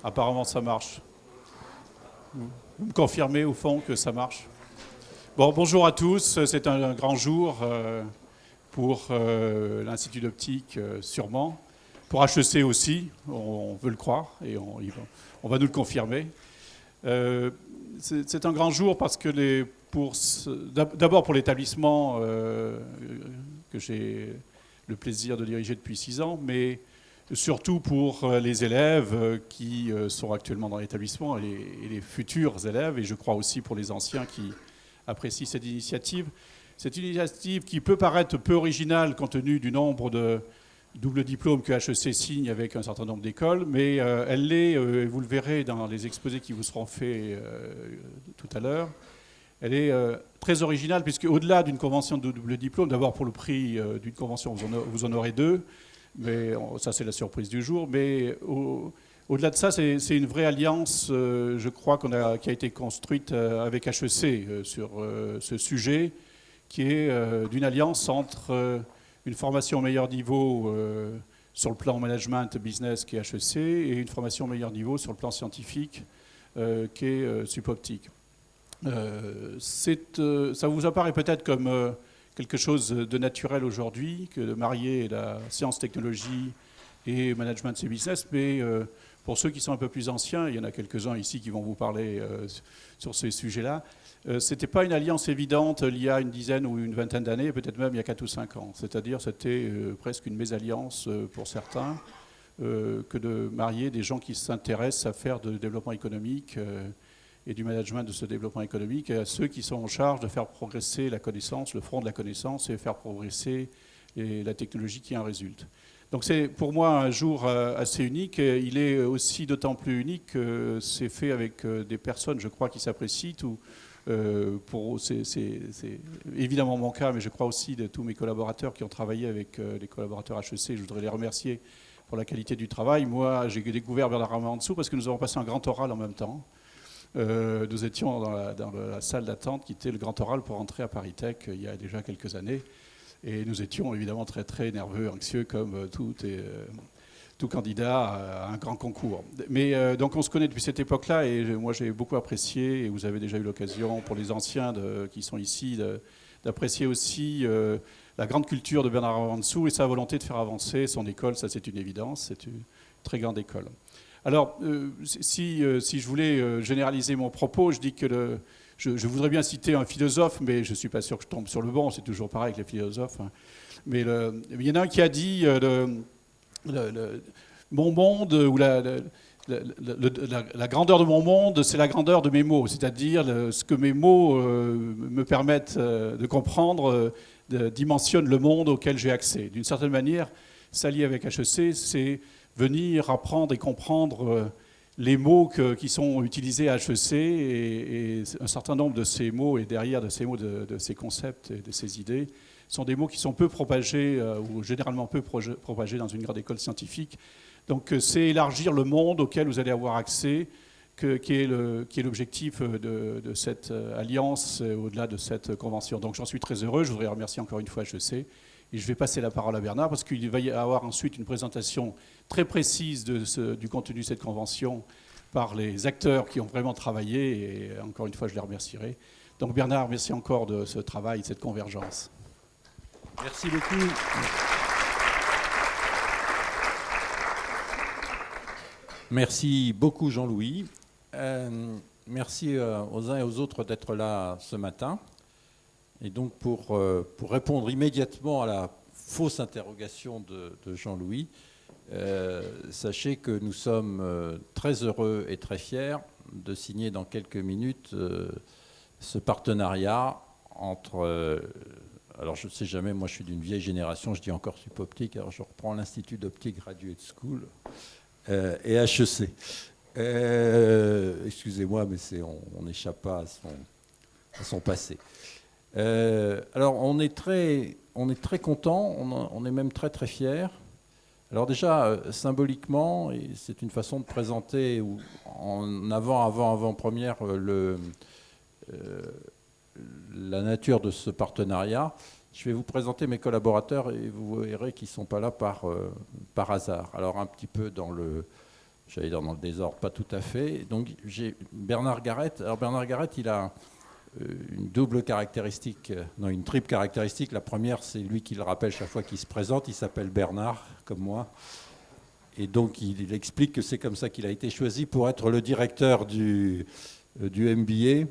Apparemment, ça marche. Vous me confirmez au fond que ça marche? Bon, bonjour à tous. C'est un grand jour pour l'Institut d'optique, sûrement. Pour HEC aussi, on veut le croire et on va nous le confirmer. C'est un grand jour parce que d'abord pour l'établissement que j'ai le plaisir de diriger depuis 6 ans, mais surtout pour les élèves qui sont actuellement dans l'établissement et les futurs élèves, et je crois aussi pour les anciens qui apprécient cette initiative. C'est une initiative qui peut paraître peu originale compte tenu du nombre de doubles diplômes que HEC signe avec un certain nombre d'écoles, mais elle l'est, vous le verrez dans les exposés qui vous seront faits tout à l'heure, elle est très originale puisque au-delà d'une convention de double diplôme, d'abord pour le prix d'une convention, vous en aurez 2, mais ça c'est la surprise du jour, mais au-delà de ça, c'est une vraie alliance, je crois, qui a été construite avec HEC sur ce sujet, qui est d'une alliance entre une formation au meilleur niveau sur le plan management business qui est HEC et une formation au meilleur niveau sur le plan scientifique qui est Supoptique. Ça vous apparaît peut-être comme quelque chose de naturel aujourd'hui que de marier la science, technologie et management et business, mais pour ceux qui sont un peu plus anciens, il y en a quelques-uns ici qui vont vous parler sur ces sujets-là, ce n'était pas une alliance évidente il y a une dizaine ou une vingtaine d'années, peut-être même il y a 4 ou 5 ans. C'est-à-dire c'était presque une mésalliance pour certains que de marier des gens qui s'intéressent à faire de développement économique et du management de ce développement économique à ceux qui sont en charge de faire progresser la connaissance, le front de la connaissance et faire progresser la technologie qui en résulte. Donc c'est pour moi un jour assez unique. Il est aussi d'autant plus unique que c'est fait avec des personnes, je crois, qui s'apprécient. C'est évidemment mon cas, mais je crois aussi de tous mes collaborateurs qui ont travaillé avec les collaborateurs HEC. Je voudrais les remercier pour la qualité du travail. Moi, j'ai découvert Bernard Ramantsou parce que nous avons passé un grand oral en même temps. Nous étions dans la salle d'attente qui était le grand oral pour entrer à Paris Tech il y a déjà quelques années. Et nous étions évidemment très, très nerveux, anxieux, comme tout candidat à un grand concours. Mais donc on se connaît depuis cette époque-là et moi j'ai beaucoup apprécié, et vous avez déjà eu l'occasion pour les anciens qui sont ici d'apprécier aussi la grande culture de Bernard Ramantsou et sa volonté de faire avancer son école. Ça c'est une évidence, c'est une très grande école. Alors si je voulais généraliser mon propos, je dis que je voudrais bien citer un philosophe, mais je ne suis pas sûr que je tombe sur le bon, c'est toujours pareil avec les philosophes. Hein. Mais il y en a un qui a dit mon monde, ou la grandeur de mon monde, c'est la grandeur de mes mots, c'est-à-dire ce que mes mots me permettent de comprendre, dimensionnent le monde auquel j'ai accès. D'une certaine manière, s'allier avec HEC, c'est venir apprendre et comprendre les mots qui sont utilisés à HEC et un certain nombre de ces mots, et derrière de ces mots, de ces concepts et de ces idées, sont des mots qui sont peu propagés ou généralement peu propagés dans une grande école scientifique. Donc c'est élargir le monde auquel vous allez avoir accès qui est l'objectif de cette alliance au-delà de cette convention. Donc j'en suis très heureux, je voudrais remercier encore une fois HEC. Et je vais passer la parole à Bernard parce qu'il va y avoir ensuite une présentation très précise du contenu de cette convention par les acteurs qui ont vraiment travaillé. Et encore une fois, je les remercierai. Donc Bernard, merci encore de ce travail, de cette convergence. Merci beaucoup. Merci beaucoup Jean-Louis. Merci aux uns et aux autres d'être là ce matin. Et donc pour répondre immédiatement à la fausse interrogation de Jean-Louis, sachez que nous sommes très heureux et très fiers de signer dans quelques minutes ce partenariat entre... alors je ne sais jamais, moi je suis d'une vieille génération, je dis encore Supoptique, alors je reprends l'Institut d'Optique Graduate School et HEC. Excusez-moi, mais on n'échappe pas à son passé. Alors on est très content, on est même très très fiers. Alors déjà symboliquement, et c'est une façon de présenter en avant-première la nature de ce partenariat. Je vais vous présenter mes collaborateurs et vous verrez qu'ils ne sont pas là par hasard. Alors un petit peu dans j'allais dire dans le désordre, pas tout à fait. Donc j'ai Bernard Garrett. Alors Bernard Garrett, il a une double caractéristique, non, une triple caractéristique. La première, c'est lui qui le rappelle chaque fois qu'il se présente. Il s'appelle Bernard, comme moi. Et donc il explique que c'est comme ça qu'il a été choisi pour être le directeur du MBA.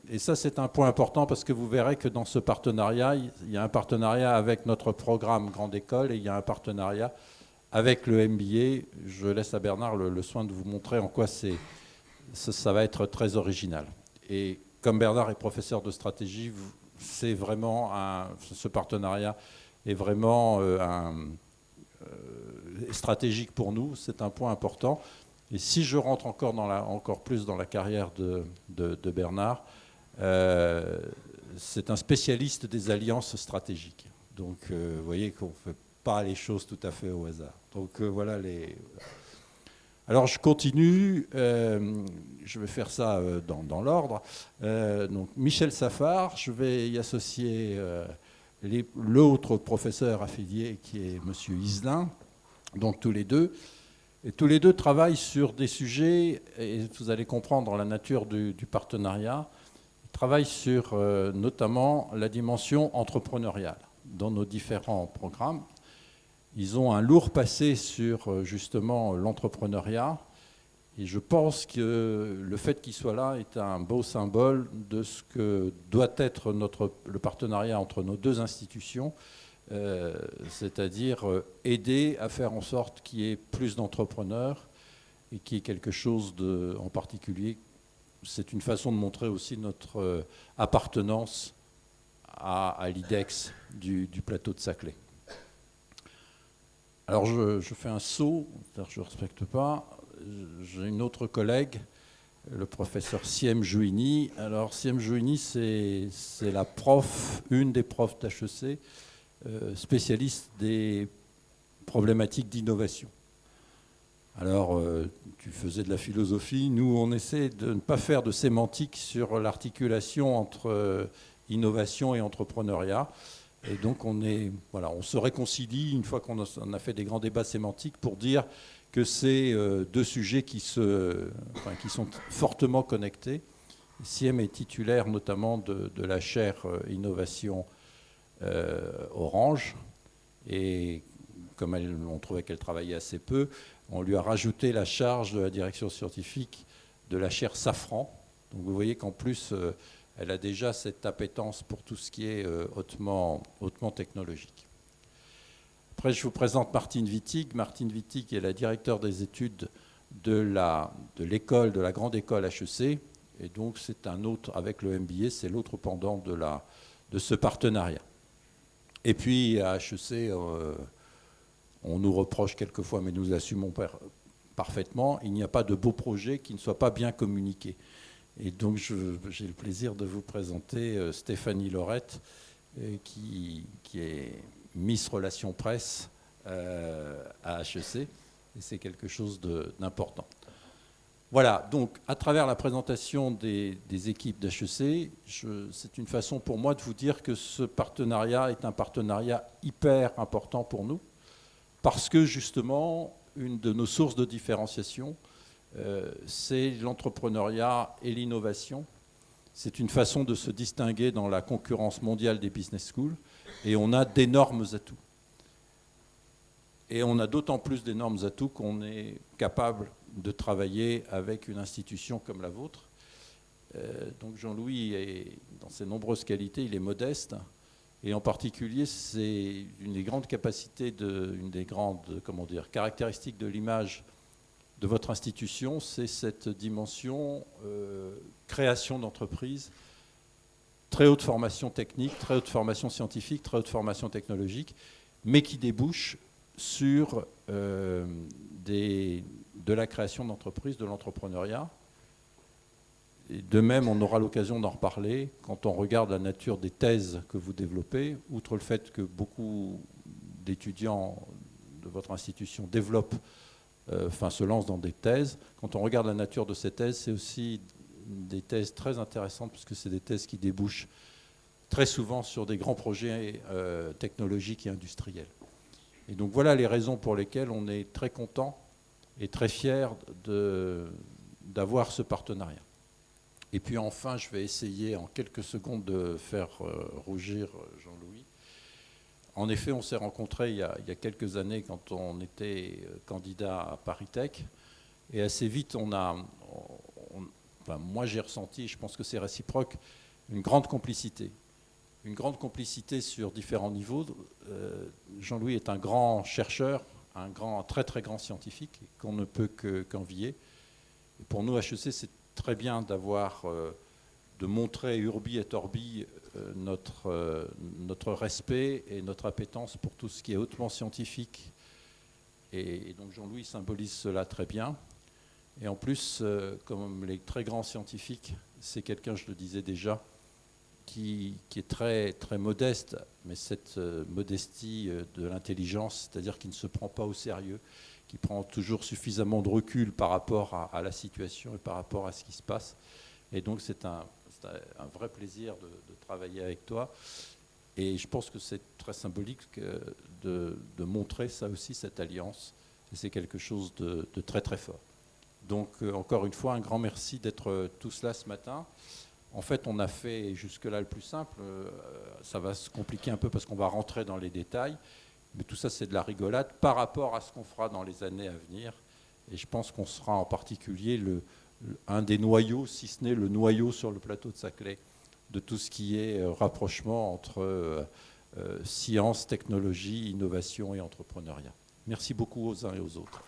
Et ça, c'est un point important parce que vous verrez que dans ce partenariat, il y a un partenariat avec notre programme Grande École et il y a un partenariat avec le MBA. Je laisse à Bernard le soin de vous montrer en quoi ça va être très original. Et comme Bernard est professeur de stratégie, c'est vraiment ce partenariat est vraiment stratégique pour nous. C'est un point important. Et si je rentre encore plus dans la carrière de Bernard, c'est un spécialiste des alliances stratégiques. Donc, vous voyez qu'on ne fait pas les choses tout à fait au hasard. Donc, voilà les... Alors, je continue. Je vais faire ça dans l'ordre. Donc, Michel Safar, je vais y associer l'autre professeur affilié qui est M. Iselin. Donc, tous les deux. Et tous les deux travaillent sur des sujets, et vous allez comprendre la nature du partenariat, ils travaillent sur notamment la dimension entrepreneuriale dans nos différents programmes. Ils ont un lourd passé sur justement l'entrepreneuriat, et je pense que le fait qu'ils soient là est un beau symbole de ce que doit être le partenariat entre nos deux institutions. C'est-à-dire aider à faire en sorte qu'il y ait plus d'entrepreneurs et qu'il y ait quelque chose en particulier. C'est une façon de montrer aussi notre appartenance à l'IDEX du plateau de Saclay. Alors je fais un saut, je ne respecte pas. J'ai une autre collègue, le professeur Siem Jouini. Alors Siem Jouini, c'est une des profs d'HEC, spécialiste des problématiques d'innovation. Alors, tu faisais de la philosophie. Nous, on essaie de ne pas faire de sémantique sur l'articulation entre innovation et entrepreneuriat. Et donc, on se réconcilie une fois qu'on a fait des grands débats sémantiques pour dire que c'est deux sujets qui sont fortement connectés. Siem est titulaire notamment de la chaire innovation Orange, et comme on trouvait qu'elle travaillait assez peu, on lui a rajouté la charge de la direction scientifique de la chaire Safran. Donc vous voyez qu'en plus, elle a déjà cette appétence pour tout ce qui est hautement technologique. Après, je vous présente Martine Wittig. Martine Wittig est la directeure des études de l'école, de la grande école HEC, et donc c'est un autre, avec le MBA, c'est l'autre pendant de ce partenariat. Et puis à HEC, on nous reproche quelquefois, mais nous assumons parfaitement, il n'y a pas de beau projet qui ne soit pas bien communiqué. Et donc j'ai le plaisir de vous présenter Stéphanie Laurette, qui est Miss Relations Presse à HEC, et c'est quelque chose d'important. Voilà, donc à travers la présentation des équipes d'HEC, c'est une façon pour moi de vous dire que ce partenariat est un partenariat hyper important pour nous, parce que justement, une de nos sources de différenciation, c'est l'entrepreneuriat et l'innovation. C'est une façon de se distinguer dans la concurrence mondiale des business schools, et on a d'énormes atouts. Et on a d'autant plus d'énormes atouts qu'on est capable de travailler avec une institution comme la vôtre. Donc Jean-Louis, dans ses nombreuses qualités, il est modeste. Et en particulier, c'est une des grandes capacités, une des grandes caractéristiques de l'image de votre institution, c'est cette dimension création d'entreprise, très haute formation technique, très haute formation scientifique, très haute formation technologique, mais qui débouche sur de la création d'entreprises, de l'entrepreneuriat. Et de même, on aura l'occasion d'en reparler quand on regarde la nature des thèses que vous développez, outre le fait que beaucoup d'étudiants de votre institution se lancent dans des thèses. Quand on regarde la nature de ces thèses, c'est aussi des thèses très intéressantes, puisque c'est des thèses qui débouchent très souvent sur des grands projets technologiques et industriels. Et donc voilà les raisons pour lesquelles on est très content et très fier d'avoir ce partenariat. Et puis enfin, je vais essayer en quelques secondes de faire rougir Jean-Louis. En effet, on s'est rencontrés il y a quelques années quand on était candidat à Paris Tech. Et assez vite, moi j'ai ressenti, et je pense que c'est réciproque, une grande complicité. Une grande complicité sur différents niveaux. Jean-Louis est un grand chercheur, un très très grand scientifique qu'on ne peut qu'envier. Et pour nous, HEC, c'est très bien de montrer urbi et orbi notre respect et notre appétence pour tout ce qui est hautement scientifique. Et donc Jean-Louis symbolise cela très bien. Et en plus, comme les très grands scientifiques, c'est quelqu'un, je le disais déjà, qui est très, très modeste, mais cette modestie de l'intelligence, c'est-à-dire qu'il ne se prend pas au sérieux, qui prend toujours suffisamment de recul par rapport à la situation et par rapport à ce qui se passe. Et donc c'est un vrai plaisir de travailler avec toi. Et je pense que c'est très symbolique de montrer ça aussi, cette alliance. Et c'est quelque chose de très très fort. Donc encore une fois, un grand merci d'être tous là ce matin. En fait, on a fait jusque-là le plus simple. Ça va se compliquer un peu parce qu'on va rentrer dans les détails. Mais tout ça, c'est de la rigolade par rapport à ce qu'on fera dans les années à venir. Et je pense qu'on sera en particulier un des noyaux, si ce n'est le noyau sur le plateau de Saclay, de tout ce qui est rapprochement entre science, technologie, innovation et entrepreneuriat. Merci beaucoup aux uns et aux autres.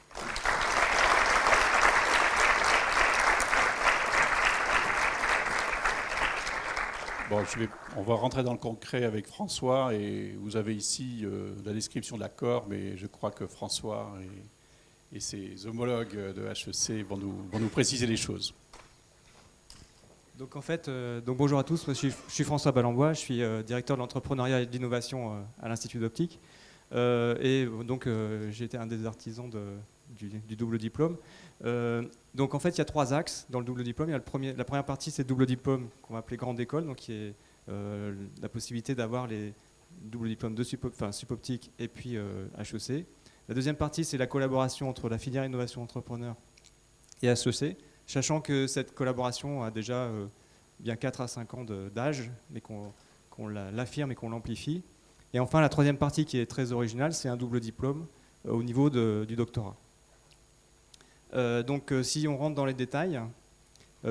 Bon, on va rentrer dans le concret avec François, et vous avez ici la description de l'accord, mais je crois que François et ses homologues de HEC vont nous préciser les choses. Donc en fait, bonjour à tous, moi, je suis François Ballambois, je suis directeur de l'entrepreneuriat et de l'innovation à l'Institut d'Optique. J'ai été un des artisans du double diplôme. Donc en fait, il y a 3 axes dans le double diplôme. La première partie, c'est le double diplôme qu'on va appeler grande école, donc qui est la possibilité d'avoir les doubles diplômes de Supoptique et puis HEC. La deuxième partie, c'est la collaboration entre la filière innovation entrepreneur et HEC, sachant que cette collaboration a déjà bien 4 à 5 ans d'âge, mais qu'on l'affirme et qu'on l'amplifie. Et enfin, la troisième partie qui est très originale, c'est un double diplôme au niveau du doctorat. Si on rentre dans les détails,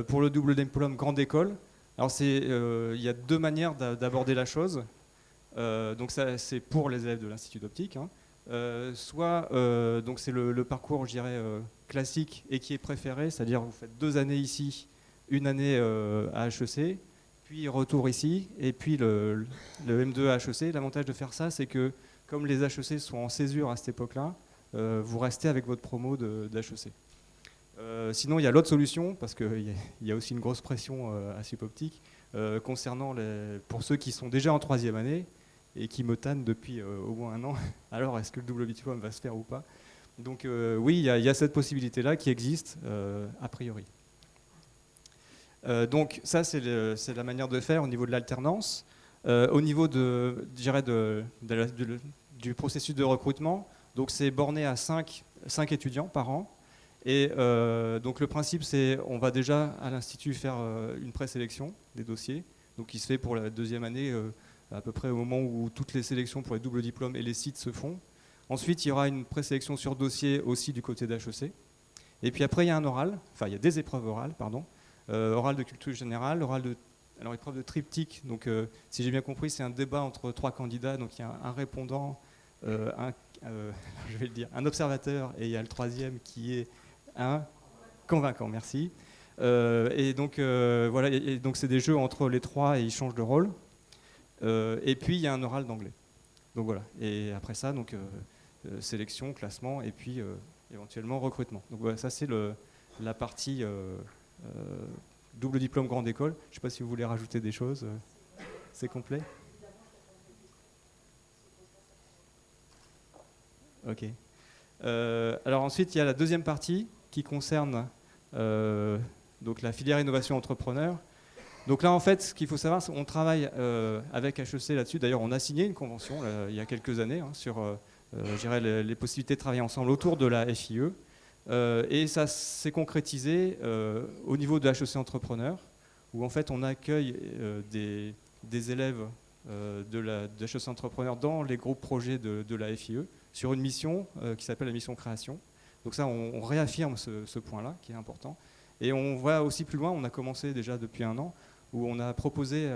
pour le double diplôme grande école, alors il y a 2 manières d'aborder la chose. Donc ça, c'est pour les élèves de l'Institut d'Optique. Donc c'est le parcours, je dirais, classique et qui est préféré, c'est-à-dire vous faites 2 années ici, 1 année à HEC, puis retour ici, et puis le M2 à HEC. L'avantage de faire ça, c'est que comme les HEC sont en césure à cette époque-là, vous restez avec votre promo d'HEC. Sinon, il y a l'autre solution, parce qu'il y a aussi une grosse pression à Supoptique, concernant pour ceux qui sont déjà en 3e année et qui me tannent depuis au moins 1 an. Alors, est-ce que le double diplôme va se faire ou pas? Donc oui, il y a cette possibilité-là qui existe a priori. Donc ça, c'est la manière de faire au niveau de l'alternance. Au niveau du processus de recrutement, donc c'est borné à 5 étudiants par an. Et donc le principe, c'est on va déjà à l'Institut faire une présélection des dossiers, donc qui se fait pour la 2e année à peu près au moment où toutes les sélections pour les doubles diplômes et les sites se font. Ensuite, il y aura une présélection sur dossier aussi du côté d'HEC. Et puis après, il y a un oral, enfin il y a des épreuves orales, pardon. Oral de culture générale, alors épreuve de triptyque. Donc si j'ai bien compris, c'est un débat entre 3 candidats. Donc il y a un répondant, je vais le dire, un observateur, et il y a le 3e qui est un convaincant. Merci. Et donc voilà, et donc c'est des jeux entre les 3 et ils changent de rôle. Et puis il y a un oral d'anglais. Donc voilà. Et après ça, donc sélection, classement, et puis éventuellement recrutement. Donc voilà, ça c'est la partie double diplôme grande école. Je ne sais pas si vous voulez rajouter des choses. C'est complet? Ok. Alors ensuite, il y a la deuxième partie qui concerne donc la filière innovation entrepreneur. Donc là, en fait, ce qu'il faut savoir, c'est qu'on travaille avec HEC là-dessus. D'ailleurs, on a signé une convention il y a quelques années sur je dirais, les possibilités de travailler ensemble autour de la FIE. Et ça s'est concrétisé au niveau de HEC Entrepreneur, où en fait on accueille des élèves de HEC Entrepreneur dans les groupes projets de la FIE sur une mission qui s'appelle la mission création. Donc ça, on réaffirme ce point-là qui est important. Et on va aussi plus loin, on a commencé déjà depuis 1 an, où on a proposé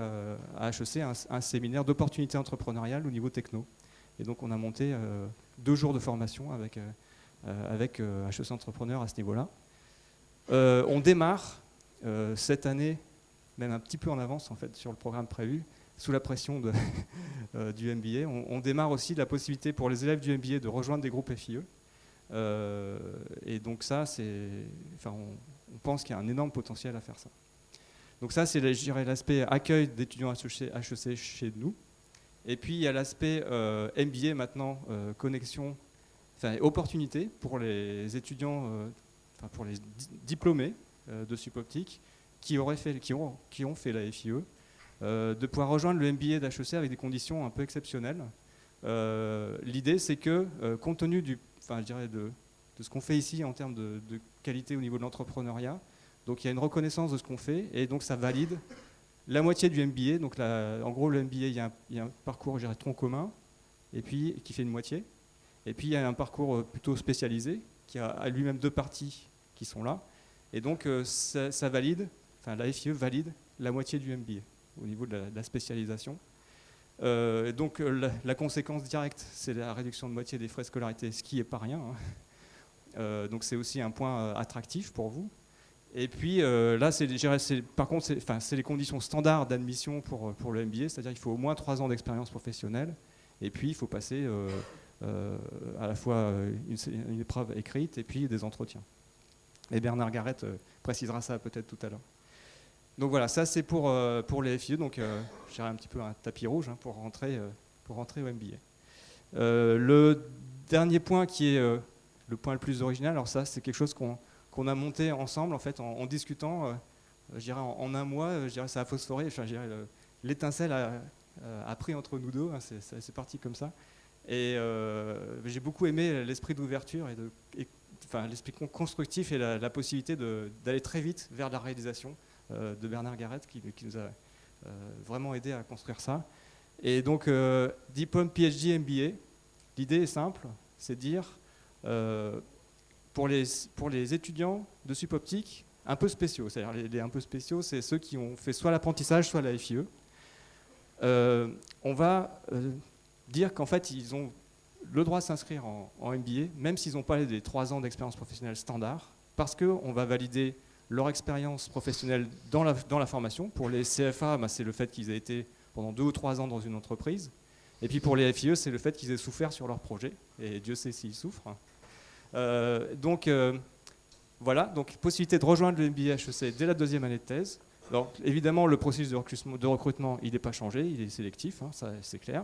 à HEC un séminaire d'opportunités entrepreneuriales au niveau techno. Et donc on a monté 2 jours de formation avec HEC Entrepreneur à ce niveau-là. On démarre cette année, même un petit peu en avance en fait, sur le programme prévu, sous la pression du MBA. On démarre aussi la possibilité pour les élèves du MBA de rejoindre des groupes FIE. Et donc ça, on pense qu'il y a un énorme potentiel à faire ça. Donc ça, c'est, je dirais, l'aspect accueil d'étudiants HEC chez nous. Et puis, il y a l'aspect MBA maintenant, connexion, opportunité pour les étudiants, pour les diplômés de Supoptic qui ont fait la FIE, de pouvoir rejoindre le MBA d'HEC avec des conditions un peu exceptionnelles. L'idée, c'est que, compte tenu de ce qu'on fait ici en termes de qualité au niveau de l'entrepreneuriat, donc il y a une reconnaissance de ce qu'on fait, et donc ça valide la moitié du MBA. Donc en gros, le MBA, il y a un parcours, je dirais, tronc commun, et puis qui fait une moitié. Et puis il y a un parcours plutôt spécialisé, qui a lui-même 2 parties qui sont là. Et donc ça valide, la FIE valide la moitié du MBA au niveau de la spécialisation. Donc la conséquence directe, c'est la réduction de moitié des frais de scolarité, ce qui n'est pas rien. Hein. Donc c'est aussi un point attractif pour vous. Et puis là, par contre, c'est les conditions standards d'admission pour le MBA, c'est-à-dire qu'il faut au moins 3 ans d'expérience professionnelle, et puis il faut passer à la fois une épreuve écrite et puis des entretiens. Et Bernard Garrett précisera ça peut-être tout à l'heure. Donc voilà, ça c'est pour les FIE, donc je dirais un petit peu un tapis rouge hein, pour rentrer au MBA. Le dernier point qui est le point le plus original, alors ça c'est quelque chose qu'on a monté ensemble en fait en discutant, je dirais en 1 mois, je dirais ça a phosphoré, je dirais l'étincelle a pris entre nous deux, hein, c'est parti comme ça. Et j'ai beaucoup aimé l'esprit d'ouverture et l'esprit constructif et la possibilité d'aller très vite vers la réalisation de Bernard Garrett qui nous a vraiment aidé à construire ça. Et donc, diplôme PhD MBA, l'idée est simple, c'est de dire pour les étudiants de Supoptic un peu spéciaux, c'est-à-dire les un peu spéciaux, c'est ceux qui ont fait soit l'apprentissage, soit la FIE. On va dire qu'en fait, ils ont le droit de s'inscrire en MBA, même s'ils n'ont pas les 3 ans d'expérience professionnelle standard, parce qu'on va valider leur expérience professionnelle dans la formation. Pour les CFA, c'est le fait qu'ils aient été pendant 2 ou 3 ans dans une entreprise. Et puis pour les FIE, c'est le fait qu'ils aient souffert sur leur projet. Et Dieu sait s'ils souffrent. Voilà, donc possibilité de rejoindre le MBA HEC dès la 2e année de thèse. Alors évidemment, le processus de recrutement, il n'est pas changé, il est sélectif, hein, ça c'est clair.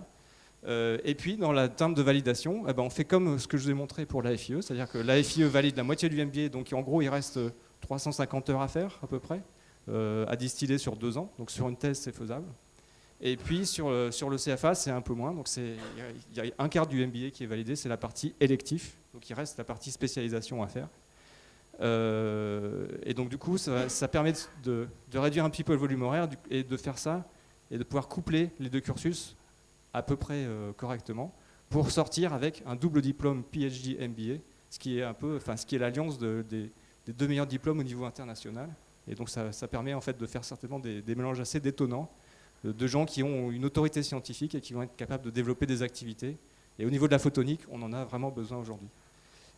Et puis dans la terme de validation, on fait comme ce que je vous ai montré pour la FIE, c'est-à-dire que la FIE valide la moitié du MBA, donc en gros il reste 350 heures à faire à peu près, à distiller sur 2 ans, donc sur une thèse c'est faisable. Et puis sur le CFA c'est un peu moins, donc il y a un quart du MBA qui est validé, c'est la partie électif, donc il reste la partie spécialisation à faire. Et donc du coup ça permet de réduire un petit peu le volume horaire et de faire ça et de pouvoir coupler les 2 cursus à peu près correctement pour sortir avec un double diplôme PhD MBA, ce qui est l'alliance des 2 meilleurs diplômes au niveau international. Et donc ça permet en fait de faire certainement des mélanges assez détonnants de gens qui ont une autorité scientifique et qui vont être capables de développer des activités. Et au niveau de la photonique, on en a vraiment besoin aujourd'hui.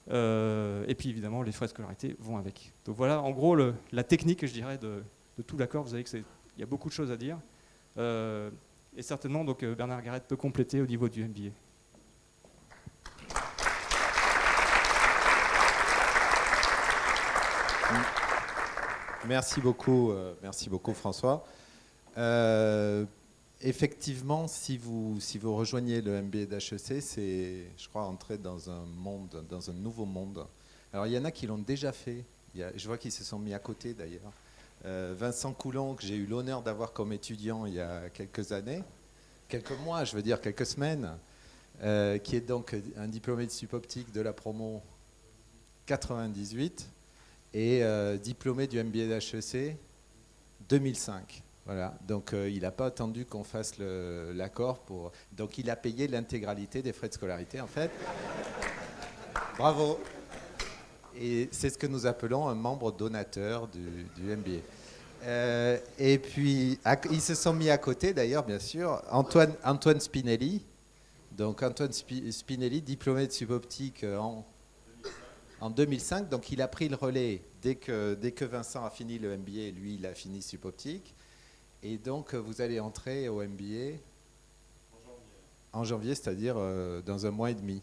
Et puis évidemment, les frais de scolarité vont avec. Donc voilà, en gros, la technique, je dirais, de tout l'accord. Vous savez qu'il y a beaucoup de choses à dire. Et certainement, donc, Bernard Garrett peut compléter au niveau du MBA. Merci beaucoup François. Effectivement, si vous rejoignez le MBA d'HEC, c'est, je crois, entrer dans un nouveau monde. Alors, il y en a qui l'ont déjà fait. Je vois qu'ils se sont mis à côté, d'ailleurs. Vincent Coulon, que j'ai eu l'honneur d'avoir comme étudiant il y a quelques années, quelques mois, je veux dire quelques semaines, qui est donc un diplômé de Supoptic de la promo 98 et diplômé du MBA d'HEC 2005. Voilà. Donc il n'a pas attendu qu'on fasse l'accord pour. Donc il a payé l'intégralité des frais de scolarité en fait. Bravo. Et c'est ce que nous appelons un membre donateur du MBA. Et puis, ils se sont mis à côté, d'ailleurs, bien sûr, Antoine Spinelli. Donc, Antoine Spinelli, diplômé de suboptique en 2005. Donc, il a pris le relais dès que Vincent a fini le MBA. Lui, il a fini suboptique. Et donc, vous allez entrer au MBA en janvier, c'est-à-dire dans un mois et demi.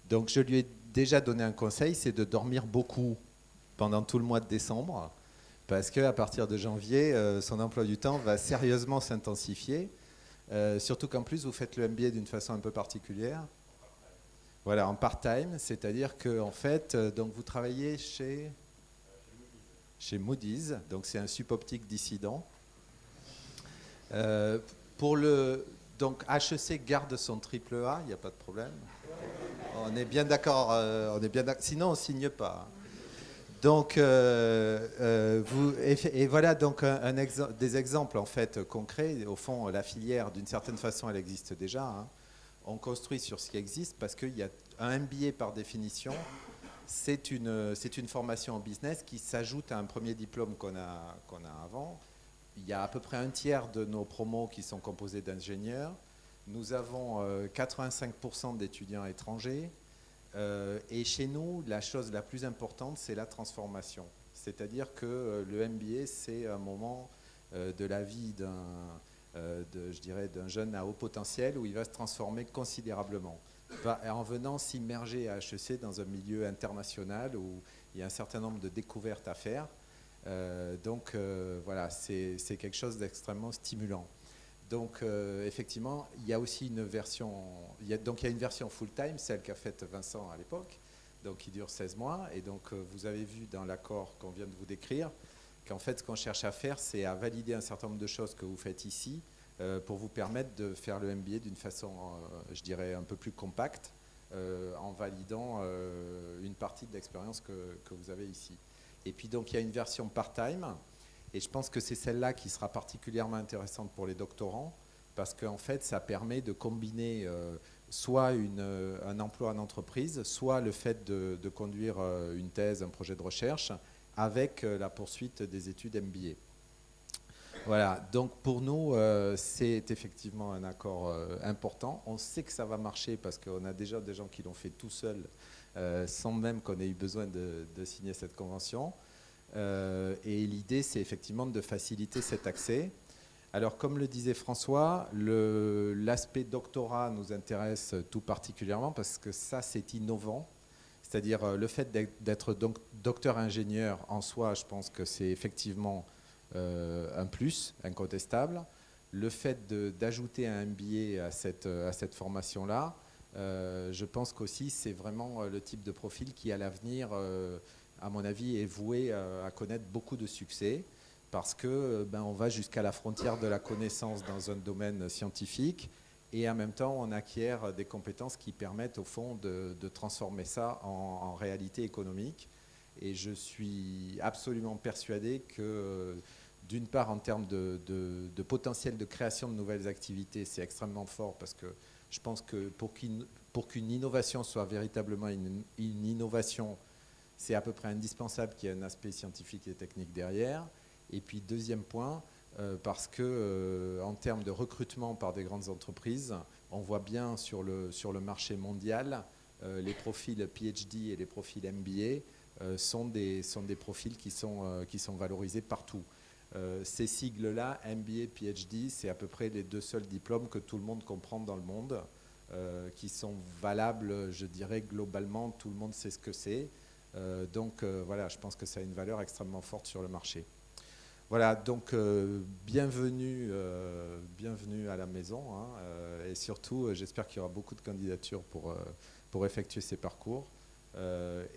Donc, je lui ai déjà donné un conseil, c'est de dormir beaucoup pendant tout le mois de décembre, parce qu'à partir de janvier, son emploi du temps va sérieusement s'intensifier, surtout qu'en plus, vous faites le MBA d'une façon un peu particulière. Voilà, en part-time, c'est-à-dire que en fait, donc vous travaillez chez Moody's, donc c'est un suboptique dissident. Donc HEC garde son triple A, il n'y a pas de problème. On est bien d'accord, sinon on ne signe pas. Donc, et voilà donc des exemples en fait concrets. Au fond, la filière, d'une certaine façon, elle existe déjà. Hein. On construit sur ce qui existe parce qu'il y a un MBA par définition, c'est une formation en business qui s'ajoute à un premier diplôme qu'on a avant. Il y a à peu près un tiers de nos promos qui sont composés d'ingénieurs. Nous avons 85% d'étudiants étrangers. Et chez nous, la chose la plus importante, c'est la transformation. C'est-à-dire que le MBA, c'est un moment de la vie d'un jeune à haut potentiel où il va se transformer considérablement. En venant s'immerger à HEC dans un milieu international où il y a un certain nombre de découvertes à faire. Donc voilà, c'est quelque chose d'extrêmement stimulant. Donc effectivement, il y a aussi une version, il y a une version full-time, celle qu'a faite Vincent à l'époque, donc qui dure 16 mois. Et donc vous avez vu dans l'accord qu'on vient de vous décrire qu'en fait ce qu'on cherche à faire, c'est à valider un certain nombre de choses que vous faites ici pour vous permettre de faire le MBA d'une façon, je dirais, un peu plus compacte, en validant une partie de l'expérience que vous avez ici. Et puis donc il y a une version part-time. Et je pense que c'est celle-là qui sera particulièrement intéressante pour les doctorants, parce qu'en fait, ça permet de combiner soit un emploi en entreprise, soit le fait de conduire une thèse, un projet de recherche, avec la poursuite des études MBA. Voilà, donc pour nous, c'est effectivement un accord important. On sait que ça va marcher, parce qu'on a déjà des gens qui l'ont fait tout seuls, sans même qu'on ait eu besoin de signer cette convention. Et l'idée, c'est effectivement de faciliter cet accès. Alors, comme le disait François, l'aspect doctorat nous intéresse tout particulièrement parce que ça, c'est innovant. C'est-à-dire le fait d'être docteur-ingénieur en soi, je pense que c'est effectivement un plus incontestable. Le fait d'ajouter un MBA à cette formation-là, je pense qu'aussi, c'est vraiment le type de profil qui, à l'avenir, à mon avis, est voué à connaître beaucoup de succès parce que on va jusqu'à la frontière de la connaissance dans un domaine scientifique et en même temps, on acquiert des compétences qui permettent au fond de transformer ça en réalité économique. Et je suis absolument persuadé que, d'une part, en termes de potentiel de création de nouvelles activités, c'est extrêmement fort parce que je pense que pour qu'une innovation soit véritablement une innovation, c'est à peu près indispensable qu'il y ait un aspect scientifique et technique derrière. Et puis, deuxième point, parce que en termes de recrutement par des grandes entreprises, on voit bien sur le marché mondial, les profils PhD et les profils MBA sont des profils qui sont valorisés partout. Ces sigles-là, MBA, PhD, c'est à peu près les deux seuls diplômes que tout le monde comprend dans le monde, qui sont valables, je dirais, globalement, tout le monde sait ce que c'est. Donc voilà, je pense que ça a une valeur extrêmement forte sur le marché. Voilà, donc bienvenue à la maison. Hein, et surtout, j'espère qu'il y aura beaucoup de candidatures pour effectuer ces parcours.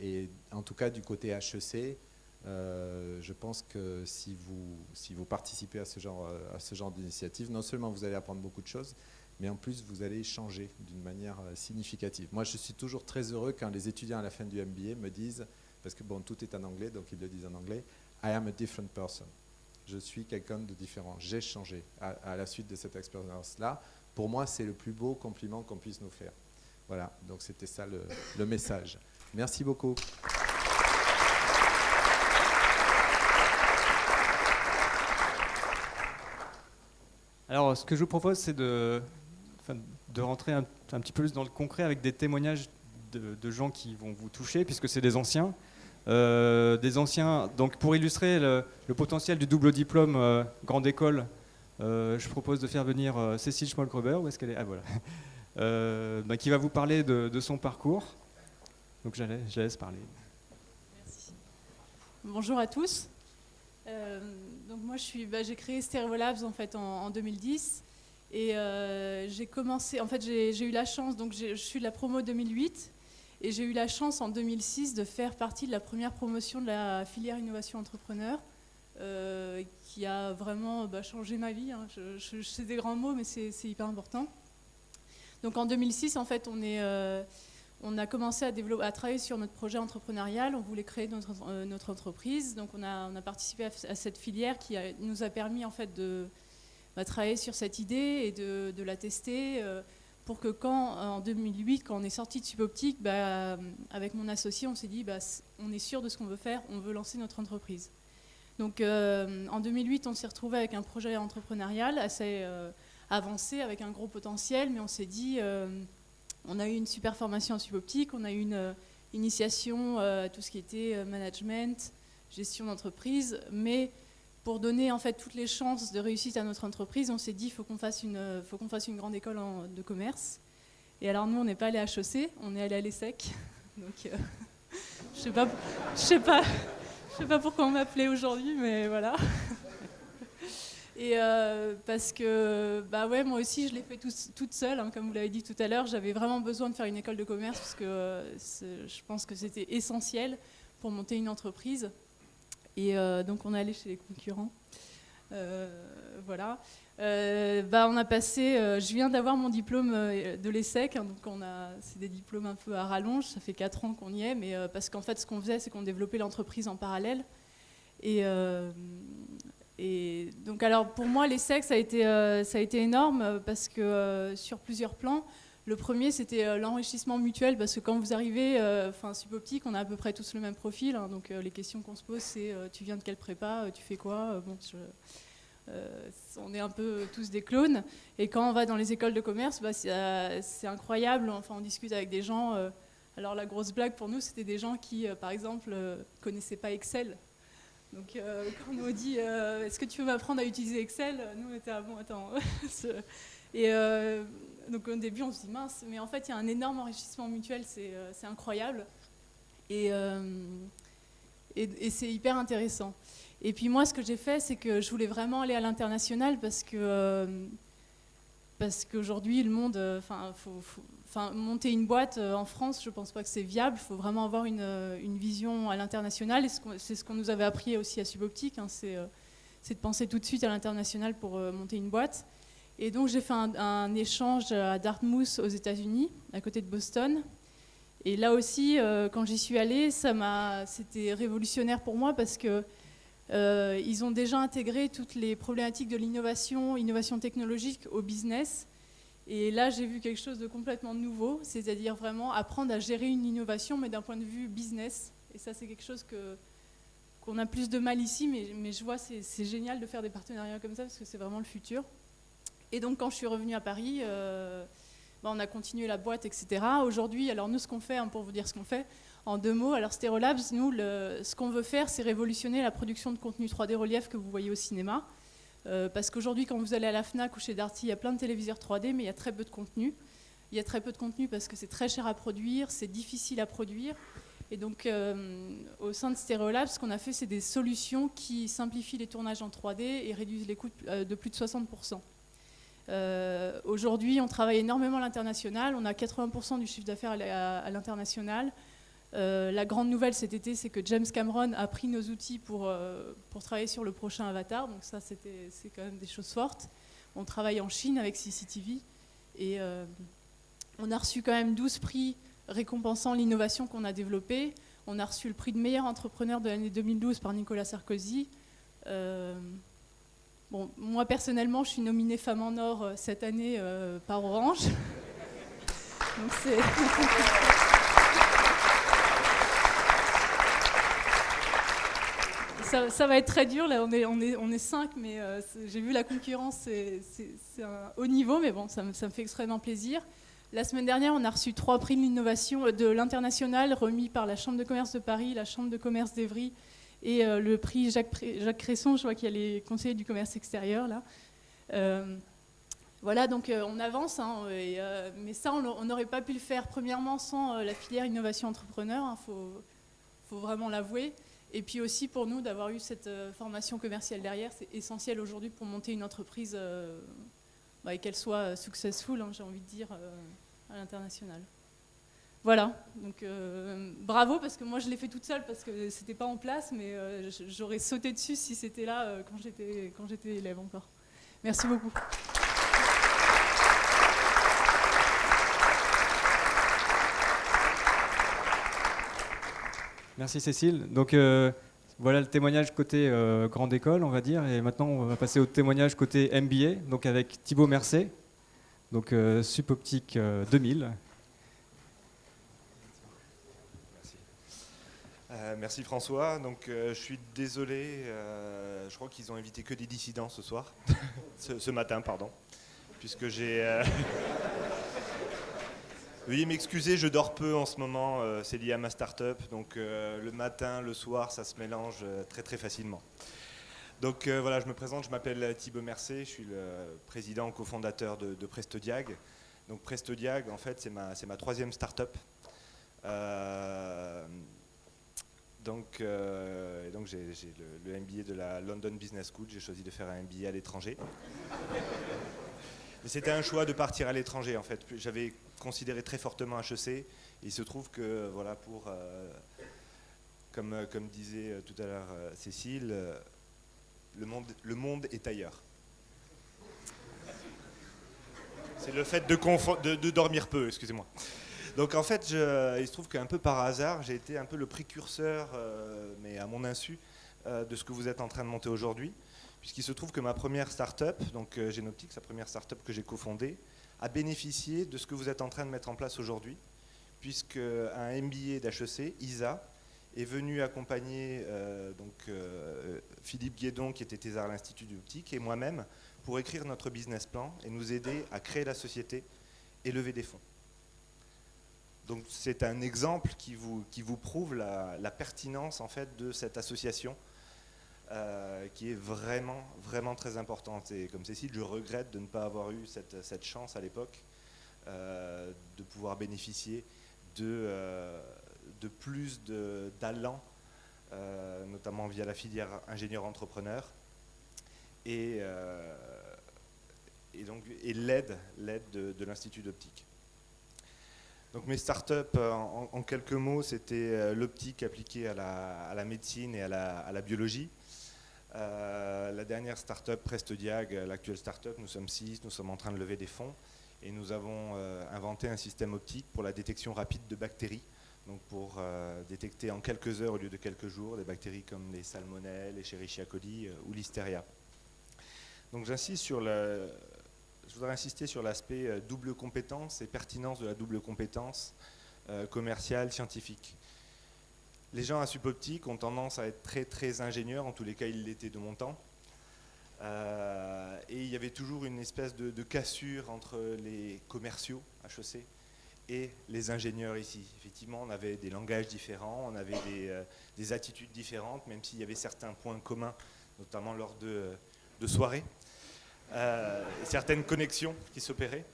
Et en tout cas, du côté HEC, je pense que si vous participez à ce genre d'initiative, non seulement vous allez apprendre beaucoup de choses, mais en plus, vous allez changer d'une manière significative. Moi, je suis toujours très heureux quand les étudiants à la fin du MBA me disent, parce que bon, tout est en anglais, donc ils le disent en anglais. I am a different person. Je suis quelqu'un de différent. J'ai changé à la suite de cette expérience-là. Pour moi, c'est le plus beau compliment qu'on puisse nous faire. Voilà, donc c'était ça le message. Merci beaucoup. Alors, ce que je vous propose, c'est de rentrer un petit peu plus dans le concret avec des témoignages de gens qui vont vous toucher, puisque c'est des anciens. Donc pour illustrer le potentiel du double diplôme grande école, je propose de faire venir Cécile Schmollgruber. Où est-ce qu'elle est ? Ah voilà. Qui va vous parler de son parcours. Donc je la laisse parler. Merci. Bonjour à tous. Donc moi j'ai créé Stereolabs en fait en 2010 et j'ai commencé. En fait j'ai eu la chance, donc je suis de la promo 2008 et j'ai eu la chance en 2006 de faire partie de la première promotion de la filière innovation entrepreneur qui a vraiment changé ma vie. Hein. C'est des grands mots mais c'est hyper important. Donc en 2006 en fait on a commencé à travailler sur notre projet entrepreneurial. On voulait créer notre entreprise. Donc on a participé à cette filière qui nous a permis en fait de travailler sur cette idée et de la tester pour que en 2008, quand on est sorti de Suboptique, avec mon associé, on s'est dit on est sûr de ce qu'on veut faire, on veut lancer notre entreprise. Donc en 2008, on s'est retrouvé avec un projet entrepreneurial assez avancé, avec un gros potentiel, mais on s'est dit... on a eu une super formation en Suboptique, on a eu une initiation à tout ce qui était management, gestion d'entreprise, mais pour donner en fait toutes les chances de réussite à notre entreprise, on s'est dit faut qu'on fasse une grande école de commerce. Et alors nous on n'est pas allé à HEC, on est allé à l'ESSEC. Donc je sais pas pourquoi on m'appelait aujourd'hui, mais voilà. Et parce que moi aussi je l'ai fait toute seule, hein, comme vous l'avez dit tout à l'heure, j'avais vraiment besoin de faire une école de commerce parce que je pense que c'était essentiel pour monter une entreprise. Et donc on est allé chez les concurrents. Voilà. On a passé. Je viens d'avoir mon diplôme de l'ESSEC, hein, donc c'est des diplômes un peu à rallonge. Ça fait 4 ans qu'on y est, mais parce qu'en fait ce qu'on faisait, c'est qu'on développait l'entreprise en parallèle. Et donc, alors pour moi, l'ESSEC, ça a été énorme parce que sur plusieurs plans. Le premier, c'était l'enrichissement mutuel parce que quand vous arrivez, Suboptique, on a à peu près tous le même profil. Hein, donc les questions qu'on se pose, c'est tu viens de quelle prépa, tu fais quoi on est un peu tous des clones. Et quand on va dans les écoles de commerce, c'est incroyable. Enfin, on discute avec des gens. Alors la grosse blague pour nous, c'était des gens qui, par exemple, connaissaient pas Excel. Donc quand on nous dit est-ce que tu veux m'apprendre à utiliser Excel, nous on était attends. Et donc au début on se dit mince, mais en fait il y a un énorme enrichissement mutuel, c'est incroyable et c'est hyper intéressant. Et puis moi ce que j'ai fait, c'est que je voulais vraiment aller à l'international parce qu'aujourd'hui le monde, monter une boîte en France, je ne pense pas que c'est viable. Il faut vraiment avoir une vision à l'international. Et c'est ce qu'on nous avait appris aussi à Suboptique, hein, c'est de penser tout de suite à l'international pour monter une boîte. Et donc j'ai fait un échange à Dartmouth aux États-Unis, à côté de Boston. Et là aussi, quand j'y suis allée, c'était révolutionnaire pour moi parce que ils ont déjà intégré toutes les problématiques de l'innovation technologique au business. Et là, j'ai vu quelque chose de complètement nouveau, c'est-à-dire vraiment apprendre à gérer une innovation, mais d'un point de vue business. Et ça, c'est quelque chose qu'on a plus de mal ici, mais je vois, c'est génial de faire des partenariats comme ça, parce que c'est vraiment le futur. Et donc, quand je suis revenue à Paris, on a continué la boîte, etc. Aujourd'hui, alors nous, ce qu'on fait, hein, pour vous dire ce qu'on fait, en 2 mots, alors Stereolabs, nous, ce qu'on veut faire, c'est révolutionner la production de contenu 3D relief que vous voyez au cinéma. Parce qu'aujourd'hui, quand vous allez à la FNAC ou chez Darty, il y a plein de téléviseurs 3D, mais il y a très peu de contenu. Il y a très peu de contenu parce que c'est très cher à produire, c'est difficile à produire. Et donc, au sein de Stereolabs, ce qu'on a fait, c'est des solutions qui simplifient les tournages en 3D et réduisent les coûts de plus de 60%. Aujourd'hui, on travaille énormément à l'international. On a 80% du chiffre d'affaires à l'international. La grande nouvelle cet été, c'est que James Cameron a pris nos outils pour travailler sur le prochain Avatar. Donc ça, c'est quand même des choses fortes. On travaille en Chine avec CCTV. Et on a reçu quand même 12 prix récompensant l'innovation qu'on a développée. On a reçu le prix de meilleur entrepreneur de l'année 2012 par Nicolas Sarkozy. Bon, moi personnellement, je suis nominée Femme en Or cette année par Orange. Donc c'est... Ça va être très dur, là on est 5, mais j'ai vu la concurrence, c'est un haut niveau, mais bon, ça me fait extrêmement plaisir. La semaine dernière, on a reçu 3 prix de l'innovation de l'international remis par la Chambre de commerce de Paris, la Chambre de commerce d'Evry et le prix Jacques Cresson, je vois qu'il y a les conseillers du commerce extérieur là. Voilà, donc on avance, hein, mais ça on n'aurait pas pu le faire premièrement sans la filière innovation entrepreneur, hein, faut vraiment l'avouer. Et puis aussi pour nous d'avoir eu cette formation commerciale derrière, c'est essentiel aujourd'hui pour monter une entreprise et qu'elle soit successful, hein, j'ai envie de dire, à l'international. Voilà, donc bravo, parce que moi je l'ai fait toute seule parce que c'était pas en place, mais j'aurais sauté dessus si c'était là quand j'étais élève encore. Merci beaucoup. Merci Cécile. Donc voilà le témoignage côté grande école, on va dire. Et maintenant, on va passer au témoignage côté MBA, donc avec Thibaut Mercé, donc Supoptique 2000. Merci François. Donc je suis désolé, je crois qu'ils ont invité que des dissidents ce soir, ce matin, pardon, puisque j'ai... Veuillez m'excuser, je dors peu en ce moment, c'est lié à ma start-up, donc le matin, le soir, ça se mélange très très facilement. Donc voilà, je me présente, je m'appelle Thibaut Mercé, je suis le président cofondateur de PrestoDiag. Donc PrestoDiag, en fait, c'est ma 3e start-up. Donc j'ai le MBA de la London Business School, j'ai choisi de faire un MBA à l'étranger. Mais c'était un choix de partir à l'étranger en fait. J'avais considéré très fortement HEC et il se trouve que voilà comme disait tout à l'heure Cécile, le monde est ailleurs. C'est le fait de dormir peu, excusez-moi. Donc en fait, il se trouve qu'un peu par hasard, j'ai été un peu le précurseur, mais à mon insu, de ce que vous êtes en train de monter aujourd'hui. Puisqu'il se trouve que ma première start-up, donc Génoptique, sa première start-up que j'ai cofondée, a bénéficié de ce que vous êtes en train de mettre en place aujourd'hui, puisque un MBA d'HEC, ISA, est venu accompagner Philippe Guédon, qui était thésard à l'Institut d'Optique, et moi-même, pour écrire notre business plan et nous aider à créer la société et lever des fonds. Donc c'est un exemple qui vous prouve la pertinence en fait de cette association. Qui est vraiment, vraiment très importante. Et comme Cécile, je regrette de ne pas avoir eu cette chance à l'époque de pouvoir bénéficier de plus d'allant, notamment via la filière ingénieur-entrepreneur et l'aide de l'Institut d'Optique. Donc mes startups, en quelques mots, c'était l'optique appliquée à la médecine et à la biologie. La dernière start-up PrestoDiag, l'actuelle start-up, nous sommes 6, nous sommes en train de lever des fonds et nous avons inventé un système optique pour la détection rapide de bactéries, donc pour détecter en quelques heures au lieu de quelques jours des bactéries comme les salmonelles, Escherichia coli ou Listeria. Donc je voudrais insister sur l'aspect double compétence et pertinence de la double compétence commerciale, scientifique. Les gens à Supoptique ont tendance à être très très ingénieurs, en tous les cas ils l'étaient de mon temps. Et il y avait toujours une espèce de cassure entre les commerciaux HEC et les ingénieurs ici. Effectivement, on avait des langages différents, on avait des attitudes différentes, même s'il y avait certains points communs, notamment lors de soirées, certaines connexions qui s'opéraient.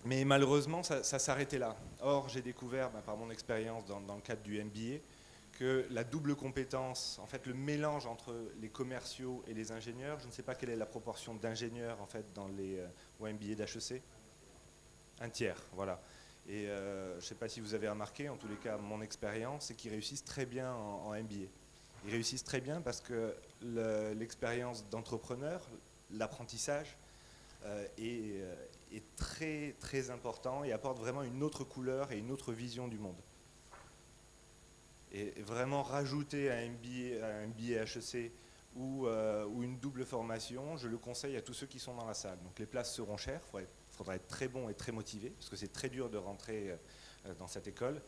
Mais malheureusement, ça s'arrêtait là. Or, j'ai découvert, par mon expérience dans le cadre du MBA, que la double compétence, en fait, le mélange entre les commerciaux et les ingénieurs, je ne sais pas quelle est la proportion d'ingénieurs en fait dans les MBA d'HEC. Un tiers, voilà. Et je ne sais pas si vous avez remarqué, en tous les cas, mon expérience, c'est qu'ils réussissent très bien en MBA. Ils réussissent très bien parce que l'expérience d'entrepreneur, l'apprentissage, est très très important et apporte vraiment une autre couleur et une autre vision du monde. et vraiment rajouter un MBA HEC ou une double formation, je le conseille à tous ceux qui sont dans la salle. Donc les places seront chères, il faudra être très bon et très motivé, parce que c'est très dur de rentrer dans cette école,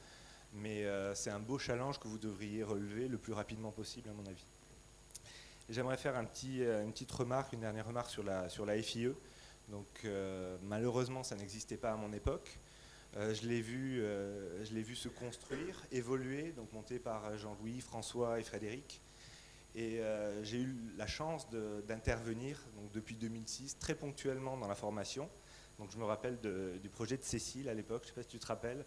mais c'est un beau challenge que vous devriez relever le plus rapidement possible à mon avis. J'aimerais faire une petite remarque, une dernière remarque sur la FIE. Donc malheureusement ça n'existait pas à mon époque. Je l'ai vu se construire, évoluer, donc monté par Jean-Louis, François et Frédéric. Et j'ai eu la chance d'intervenir depuis 2006 très ponctuellement dans la formation. Donc je me rappelle du projet de Cécile à l'époque, je ne sais pas si tu te rappelles.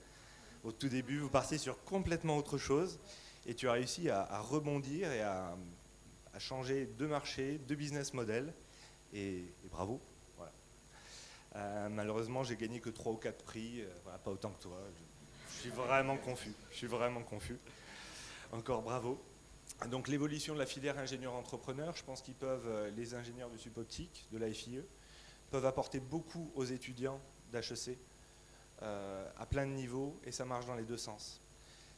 Au tout début, vous partiez sur complètement autre chose et tu as réussi à rebondir et à changer de marché, de business model. Et bravo. Voilà. Malheureusement, j'ai gagné que 3 ou 4 prix, voilà, pas autant que toi. Je suis vraiment confus. Encore bravo. Donc l'évolution de la filière ingénieur-entrepreneur, je pense qu'ils peuvent, les ingénieurs de suboptique, de la FIE, peuvent apporter beaucoup aux étudiants d'HEC à plein de niveaux et ça marche dans les deux sens.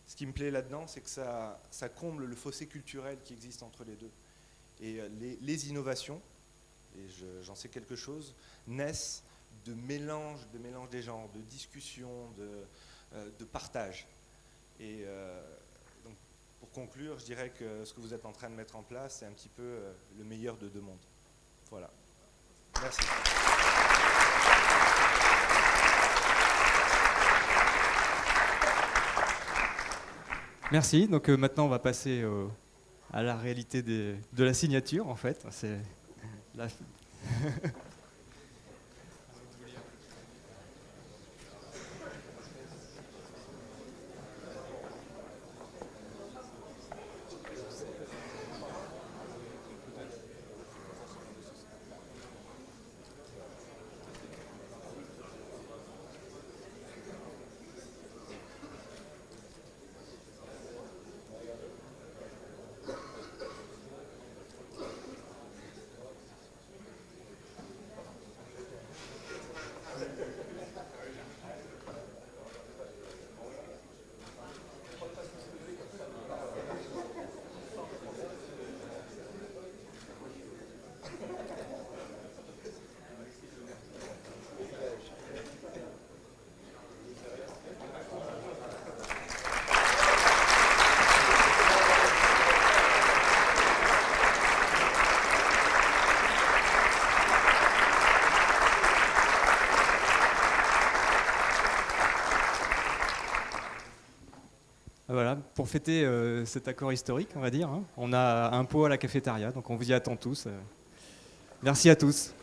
Ce qui me plaît là-dedans, c'est que ça comble le fossé culturel qui existe entre les deux. Et les innovations, et j'en sais quelque chose, naissent de mélange des genres, de discussion, de partage. Et donc, pour conclure, je dirais que ce que vous êtes en train de mettre en place, c'est un petit peu le meilleur de deux mondes. Voilà. Merci. Merci. Donc maintenant, on va passer à la réalité de la signature, en fait. C'est la... Voilà, pour fêter cet accord historique, on va dire, hein, on a un pot à la cafétéria, donc on vous y attend tous. Merci à tous.